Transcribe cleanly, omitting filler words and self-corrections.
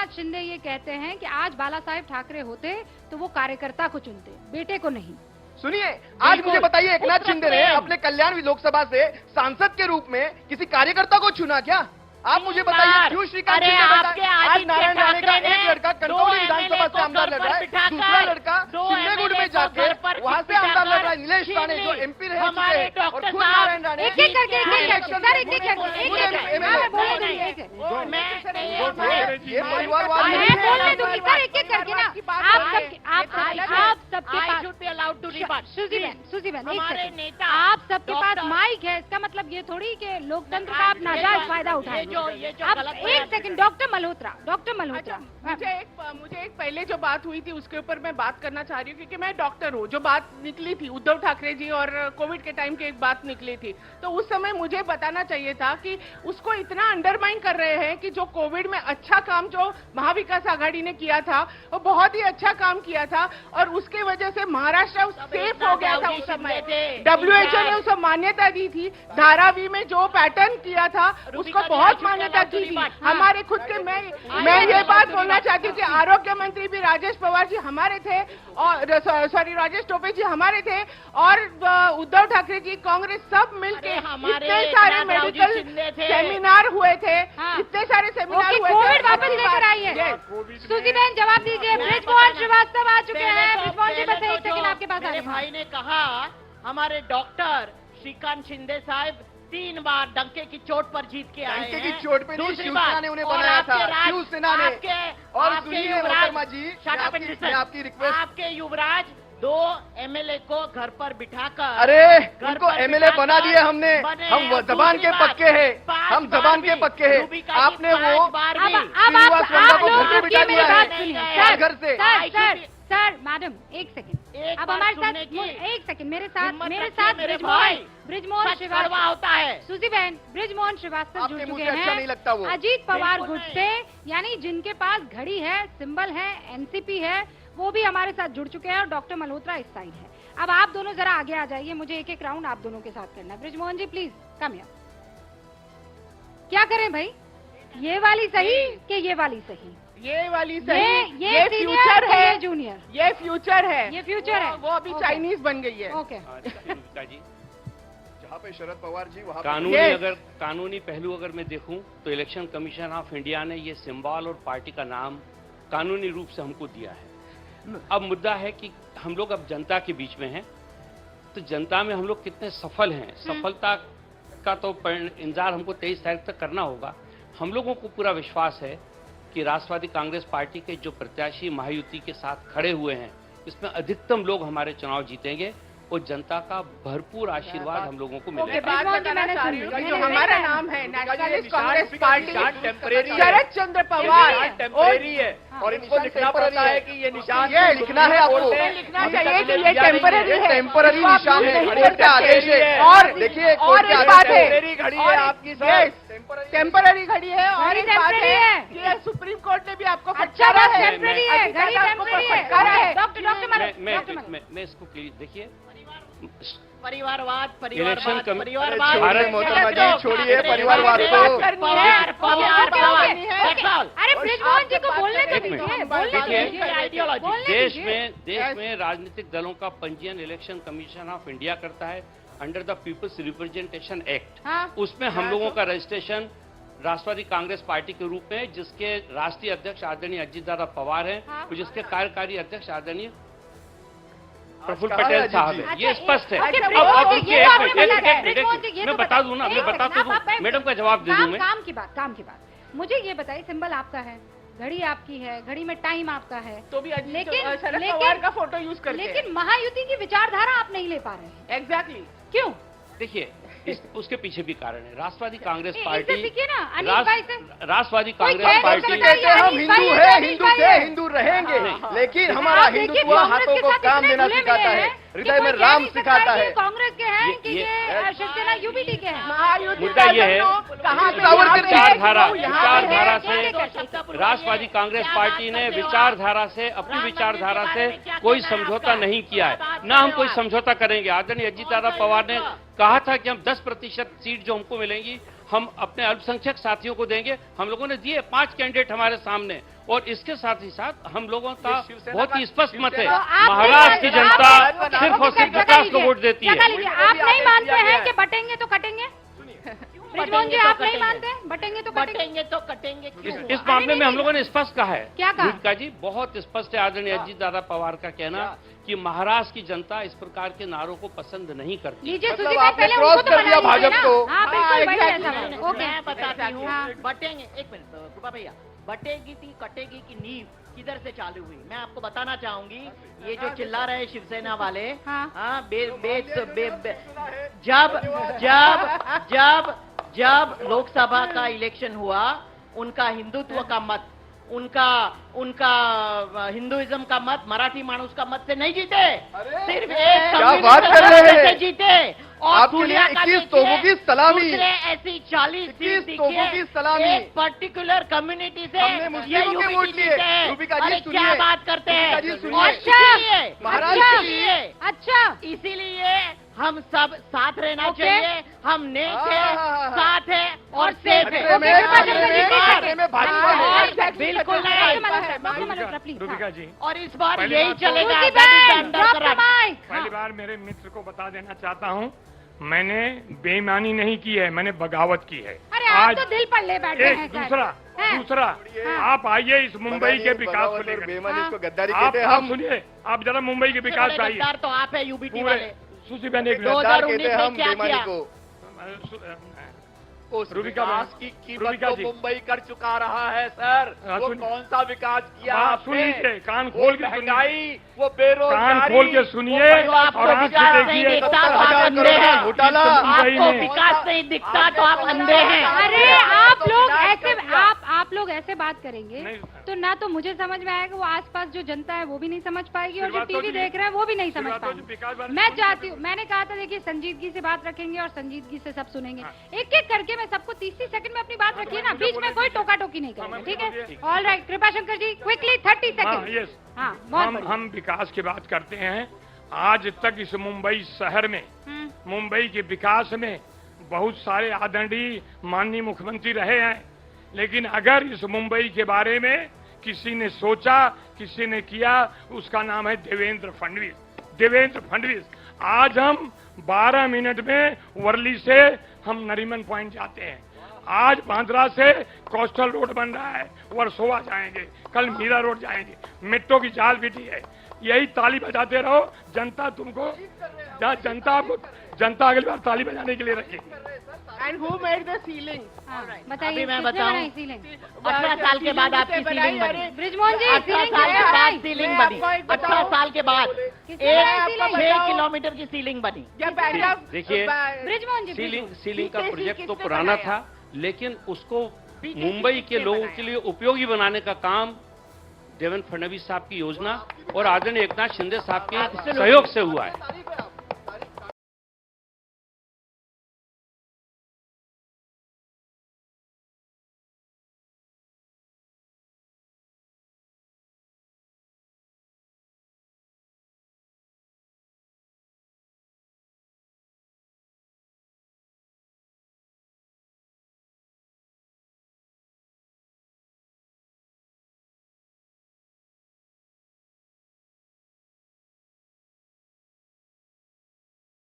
एकनाथ शिंदे ये कहते हैं कि आज बाला साहेब ठाकरे होते तो वो कार्यकर्ता को चुनते, बेटे को नहीं। सुनिए, आज मुझे बताइए, एकनाथ शिंदे ने अपने कल्याण लोकसभा से सांसद के रूप में किसी कार्यकर्ता को चुना क्या? आप मुझे बताइए, क्यों श्रीकांत शिंदे आज नारायण राणे का एक लड़का कटौली विधानसभा से आमदार लड़ रहा है, दूसरा लड़का सिन्नेगुड़ में जाकर वहां से आमदार लड़ रहा है नीलेश राणे, जो एमपी रह चुके हैं, और खुद नारायण राणे एक एक करके ये परिवारवाद आप सबके पास माइक है, इसका मतलब ये थोड़ी कि लोकतंत्र का आप नाजायज फायदा उठाएंगे। आप एक सेकंड, डॉक्टर मल्होत्रा मुझे एक पहले जो बात हुई थी उसके ऊपर मैं बात करना चाह रही हूँ, क्योंकि मैं डॉक्टर हूँ। जो बात निकली थी उद्धव ठाकरे जी और कोविड के टाइम की एक बात निकली थी, तो उस समय मुझे बताना चाहिए था कि उसको इतना अंडरमाइन कर रहे हैं कि जो कोविड में अच्छा काम जो महाविकास आघाड़ी ने किया था वो बहुत ही अच्छा काम किया था, और उसके वजह से महाराष्ट्र सेफ हो गया था। उस समय WHO ने उसको मान्यता दी थी। धारावी में जो पैटर्न किया था उसको बहुत मान्यता दी थी। हमारे खुद के मैं ये बात बोलना चाहती हूँ कि आरोग्य मंत्री भी राजेश पवार जी हमारे थे, और राजेश टोपे जी हमारे थे, और उद्धव ठाकरे जी, कांग्रेस सब मिलके इतने सारे मेडिकल सेमिनार हुए थे, इतने सारे सेमिनार हुए थे। कोविड वापस लेकर आई है। सुजी बहन जवाब दीजिए। बृजमोहन श्रीवास्तव आ चुके हैं। बृजमोहन जी बस एक सेकंड आपके पास आ रहे हैं। भाई ने कहा हमारे डॉक्टर श्रीकांत शिंदे साहब 3 बार डंके की चोट पर जीत के आए हैं। डंके की चोट पे नहीं, शिवसेना ने उन्हें बनाया था, शिवसेना ने। और सुनिए मोहतरमा जी, मैं आपकी रिक्वेस्ट, आपके युवराज 2 MLA को घर पर बिठाकर, अरे उनको MLA बना दिए हमने, हम जबान के पक्के हैं, हम जबान के पक्के हैं। आपने वो श्रीनिवास वंदा को घर पे बिठा दिया है घर से। सर मैडम एक सेकंड, अब हमारे साथ एक सेकंड, मेरे साथ बृजमोहन श्रीवास्तव होता है। सुजी बहन, बृजमोहन श्रीवास्तव जुड़ चुके अच्छा नहीं लगता वो। हैं। अजीत पवार गुट से, यानी जिनके पास घड़ी है, सिंबल है, NCP है, वो भी हमारे साथ जुड़ चुके हैं, और डॉक्टर मल्होत्रा इस साइड है। अब आप दोनों जरा आगे आ जाइए, मुझे एक एक राउंड आप दोनों के साथ करना है। बृजमोहन जी प्लीज कम हियर। क्या करें भाई, ये वाली सही कि ये वाली सही? ये वाली सही, ये फ्यूचर है, ये जूनियर, ये फ्यूचर है, ये फ्यूचर है। वो अभी चाइनीज बन गई है। ओके, जहाँ पे शरद पवार जी, वहाँ कानूनी पहलू अगर मैं देखूं तो इलेक्शन कमीशन ऑफ इंडिया ने ये सिंबल और पार्टी का नाम कानूनी रूप से हमको दिया है। अब मुद्दा है कि हम लोग अब जनता के बीच में हैं, तो जनता में हम लोग कितने सफल हैं, सफलता का तो इंतजार हमको 23 तारीख तक करना होगा। हम लोगों को पूरा विश्वास है कि राष्ट्रवादी कांग्रेस पार्टी के जो प्रत्याशी महायुति के साथ खड़े हुए हैं, इसमें अधिकतम लोग हमारे चुनाव जीतेंगे और जनता का भरपूर आशीर्वाद हम लोगों को मिलेगा। बात बताना चाह रही हूँ, जो हमारा नाम है नेशनलिस्ट कांग्रेस पार्टी, शरद चंद्र पवार टेम्परेरी है, और इनको लिखना पड़ता है कि ये निशान, ये लिखना है आपको, लिखना चाहिए कि ये टेम्परेरी है, टेम्परेरी निशान है, कोर्ट का आदेश है। और देखिए, और एक बात है, घड़ी है आपकी, टेम्पररी घड़ी है, और एक बात है कि सुप्रीम कोर्ट ने भी आपको फटकारा है। मैं इसको प्लीज देखिए, परिवारवाद मोहतरमा जी छोड़िए परिवारवाद को। अरे बृजमोहन जी को बोलने तो दीजिए। देश में राजनीतिक दलों का पंजीयन इलेक्शन कमीशन ऑफ इंडिया करता है under the peoples representation act. उसमें हम लोगों का रजिस्ट्रेशन राष्ट्रवादी कांग्रेस पार्टी के रूप में, जिसके राष्ट्रीय अध्यक्ष आदरणीय अजीत दादा पवार हैं, और जिसके कार्यकारी अध्यक्ष आदरणीय प्रफुल्ल पटेल साहब है। ये स्पष्ट है। अब रुकिए, मैं बता दूं ना, मैं बता तो दूं, मैडम का जवाब दे दूं मैं। काम की बात मुझे ये बताइए, सिंबल आपका है, घड़ी आपकी है, घड़ी में टाइम आपका है, तो भी शरद पवार का फोटो यूज करके, लेकिन महायुति की विचारधारा आप नहीं ले पा रहे हैं। एग्जैक्टली क्यों? देखिए, उसके पीछे भी कारण है। राष्ट्रवादी कांग्रेस पार्टी, राष्ट्रवादी कांग्रेस पार्टी, हम हिंदू है, हिंदू थे, हिंदू रहेंगे, लेकिन हमारा हिंदुत्व हाथों को काम देना सिखाता है, हृदय में राम सिखाता है। कांग्रेस के हैं कि ये शिवसेना UBD के हैं? मुद्दा ये है, विचारधारा से राष्ट्रवादी कांग्रेस पार्टी ने अपनी विचारधारा से कोई समझौता नहीं किया है, ना हम कोई समझौता करेंगे। आदरणीय अजीत दादा पवार ने कहा था कि हम 10% सीट जो हमको मिलेंगी हम अपने अल्पसंख्यक साथियों को देंगे। हम लोगों ने दिए, 5 कैंडिडेट हमारे सामने, और इसके साथ ही साथ हम लोगों का शिवसेना बहुत का- ही स्पष्ट मत है, तो आप महाराष्ट्र की नहीं जनता मानते- सिर्फ और सिर्फ जगह विकास को लीजिए, वोट देती जगह है। लीजिए। आप नहीं मानते हैं कि बटेंगे तो कटेंगे? ब्रिजमोहन जी, बटेंगे तो आप नहीं कटेंगे। मानते? बटेंगे तो कटेंगे? बटेंगे तो कटेंगे क्यों? इस मामले में हम लोगों ने स्पष्ट कहा है। क्या कहा? युविका जी, बहुत स्पष्ट है आदरणीय अजीत दादा पवार का कहना कि महाराष्ट्र की जनता इस प्रकार के नारों को पसंद नहीं करती। लीजिए मतलब सुजी भाई, आपने पहले क्रॉस उनको तो कर दिया मना लीजिए भाजपा ना। को। हाँ बिल्कुल, वही है exactly. सब। ओके, मैं बताती हूँ, हाँ। बटेंगे, एक मिनट कृपा भैया, बटेगी थी कटेगी की नींव किधर से चालू हुई? मैं आपको बताना चाहूंगी, ये जो चिल्ला रहे शिवसेना वाले, हाँ। हाँ, जब जब जब जब लोकसभा का इलेक्शन हुआ, उनका हिंदुत्व का मत, उनका हिंदुइज्म का मत, मराठी मानुस का मत से नहीं जीते, सिर्फ एक क्या कम्युनिस्ट बात कर रहे हैं? से जीते। और आपके लिए दुनिया का 21 देखिए, तोपों की सलामी। दूसरे ऐसी 40 21 सीट तोपों दिखिए, की सलामी। एक पर्टिकुलर कम्युनिटी से हमने मुस्लिमों के वोट लिए। युविका जी अरे सुनिए, क्या बात करते हैं? युविका जी सुनिए। और इसीलिए महाराष्ट्र अच्छा, इसीलिए हम सब साथ रहना ओके। चाहिए। हम नेक है, हाँ। साथ है और सेफ है। खतरे में- खतरे में भाजपा है। बिल्कुल डॉक्टर नहीं। मल्होत्रा, प्लीज। रुबिका जी, और इस बार पहली यही बात तो- चलेगा। सुजी That is the भाई, under drop the current. mic। पहली बार मेरे मित्र को बता देना चाहता हूँ, मैंने बेईमानी नहीं की है, मैंने बगावत की है। अरे आप तो दिल पर ले बैठे हैं एक सर। दूसरा हाँ। आप आइए इस मुंबई के विकास को लेकर। बेईमानी इसको गद्दारी आप कहते हैं आप हम। सुनिए, आप जरा मुंबई के विकास पे बड़े आइए। गद्दार तो आप है यूबीटी पूरे वाले। सुशी बहन एक दो मिनट। हजार- गद्दार कहते हैं 2019 हम में क्या बेईमानी किया? को। उस रुबिका विकास मैम, की कीमत रुबिका तो जी। मुंबई कर चुका रहा है सर। हाँ, वो सुन- कौन सा विकास किया बात सुन आपने? लीजिए, कान वो खोल के सुनिए। महंगाई, वो बेरोजगारी, कान खोल के सुनिए वो और आपको आंख विकास से नहीं देखिए। दिखता तो 70,000 आप अंधे करोड़ का हैं। घोटाला। मुंबई आपको में- विकास नहीं दिखता तो आप अंधे हैं। अरे आप लोग ऐसे बात करेंगे नहीं। तो ना तो मुझे समझ में आएगा, वो आसपास जो जनता है वो भी नहीं समझ पाएगी, और जो शुरुआत तो टीवी जी- देख रहा है वो भी नहीं समझ शुरुआत तो पाएगी। विकास वाले मैं सुनिए। चाहती हूँ, मैंने कहा था देखिए संजीदगी से बात रखेंगे और संजीदगी से सब सुनेंगे। हाँ। एक एक करके मैं सबको 30 सेकंड में अपनी बात रखिए ना, मुझे बीच में बोले कोई दीजिए। टोका टोकी नहीं हाँ, करेंगे, मुझे ठीक है? बोलिए। ऑल राइट, कृपा शंकर जी क्विकली 30 हाँ, सेकंड। यस। हाँ, बहुत बढ़िया। हम विकास की बात करते हैं। आज तक इस मुंबई शहर में, मुंबई के विकास में बहुत सारे आदरणीय माननीय मुख्यमंत्री रहे हैं, लेकिन अगर इस मुंबई के बारे में किसी ने सोचा, किसी ने किया, उसका नाम है देवेंद्र फडणवीस। देवेंद्र फडणवीस। आज हम 12 मिनट में वर्ली से हम नरीमन पॉइंट जाते हैं। आज बांद्रा से कोस्टल रोड बन रहा है, वर्सोवा जाएंगे, कल मीरा रोड जाएंगे, मेट्रो की जाल बिठी है। यही ताली बजाते रहो, जनता तुमको, जनता अगली बार ताली बजाने के लिए रखेगी। And who made the ceiling? हाँ, बताइए अभी मैं किसने बताऊं? बनाई सीलिंग? 18 साल के बाद आपकी किसने सीलिंग बनाई? बनी। ब्रिजमोहन जी 18 सीलिंग साल के किसने बाद बनाई? सीलिंग मैं बनी। आपको एक 18 बताऊं? साल के बाद किसने बनाई एक सीलिंग? 6 किलोमीटर की सीलिंग बनी। या बैकअप देखिए, ब्रिजमोहन जी सीलिंग का किसने प्रोजेक्ट तो किसने पुराना बनाया? था, लेकिन उसको BTC मुंबई के किसने लोगों बनाया? के लिए उपयोगी बनाने का काम देवेंद्र फडणवीस साहब की योजना और आदरणीय एकनाथ शिंदे साहब के Absolutely. सहयोग से हुआ है।